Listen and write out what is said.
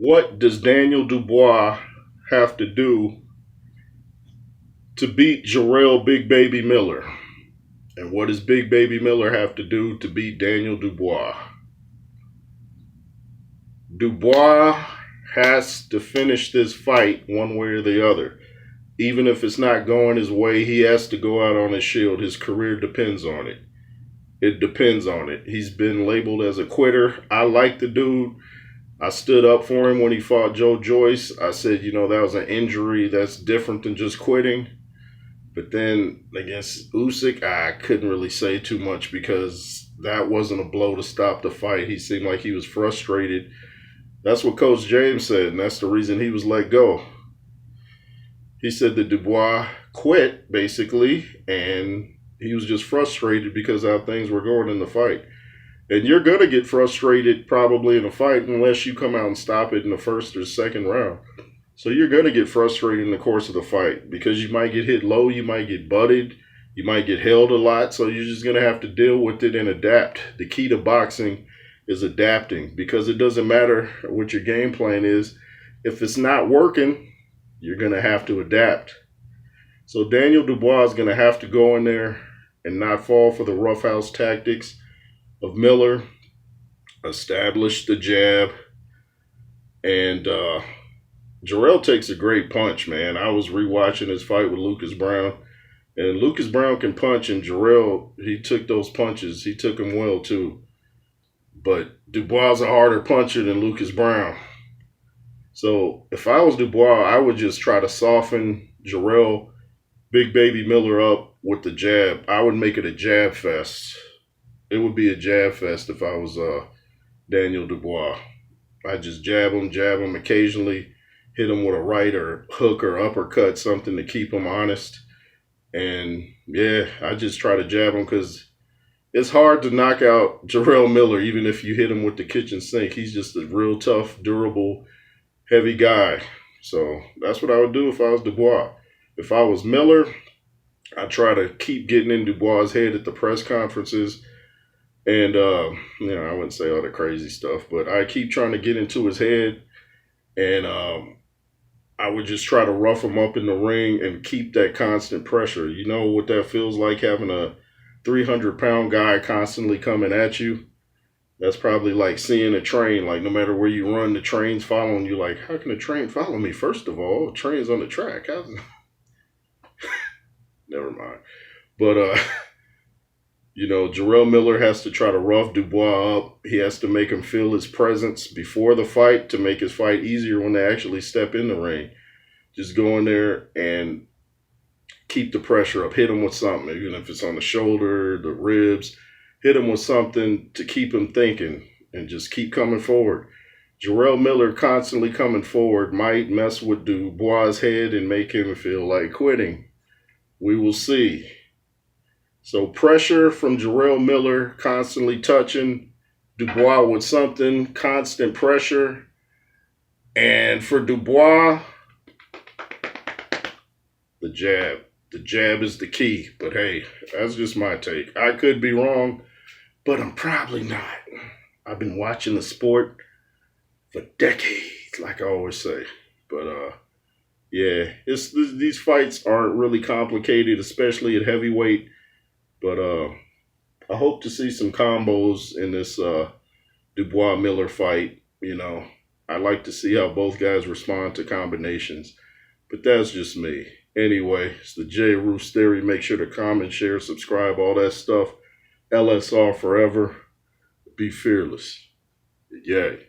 What does Daniel Dubois have to do to beat Jarrell Big Baby Miller? And what does Big Baby Miller have to do to beat Daniel Dubois? Dubois has to finish this fight one way or the other. Even if it's not going his way, he has to go out on his shield. His career depends on it. It depends on it. He's been labeled as a quitter. I like the dude. I stood up for him when he fought Joe Joyce. I said, that was an injury that's different than just quitting. But then against Usyk, I couldn't really say too much because that wasn't a blow to stop the fight. He seemed like he was frustrated. That's what Coach James said, and that's the reason he was let go. He said that Dubois quit, basically, and he was just frustrated because of how things were going in the fight. And you're going to get frustrated probably in a fight unless you come out and stop it in the first or second round. So you're going to get frustrated in the course of the fight because you might get hit low, you might get butted, you might get held a lot. So you're just going to have to deal with it and adapt. The key to boxing is adapting because it doesn't matter what your game plan is. If it's not working, you're going to have to adapt. So Daniel Dubois is going to have to go in there and not fall for the roughhouse tactics of Miller, establish the jab, and Jarrell takes a great punch, man. I was rewatching his fight with Lucas Brown, and Lucas Brown can punch, and Jarrell, he took those punches. He took them well, too. But Dubois is a harder puncher than Lucas Brown. So if I was Dubois, I would just try to soften Jarrell Big Baby Miller up with the jab. I would make it a jab fest. It would be a jab fest if I was Daniel Dubois. I'd just jab him occasionally, hit him with a right or hook or uppercut, something to keep him honest. And yeah, I just try to jab him because it's hard to knock out Jarrell Miller, even if you hit him with the kitchen sink. He's just a real tough, durable, heavy guy. So that's what I would do if I was Dubois. If I was Miller, I'd try to keep getting in Dubois' head at the press conferences. And, I wouldn't say all the crazy stuff, but I keep trying to get into his head. And I would just try to rough him up in the ring and keep that constant pressure. You know what that feels like, having a 300-pound guy constantly coming at you? That's probably like seeing a train. Like, no matter where you run, the train's following you. Like, how can a train follow me? First of all, a train's on the track. Never mind. But, Jarrell Miller has to try to rough Dubois up. He has to make him feel his presence before the fight to make his fight easier when they actually step in the ring. Just go in there and keep the pressure up. Hit him with something, even if it's on the shoulder, the ribs. Hit him with something to keep him thinking and just keep coming forward. Jarrell Miller constantly coming forward might mess with Dubois' head and make him feel like quitting. We will see. So pressure from Jarrell Miller, constantly touching Dubois with something, constant pressure. And for Dubois, the jab. The jab is the key. But hey, that's just my take. I could be wrong, but I'm probably not. I've been watching the sport for decades, like I always say. But yeah, these fights aren't really complicated, especially at heavyweight. But I hope to see some combos in this Dubois Miller fight. I like to see how both guys respond to combinations. But that's just me. Anyway, it's the J. Roos Theory. Make sure to comment, share, subscribe, all that stuff. LSR forever. Be fearless. Yay.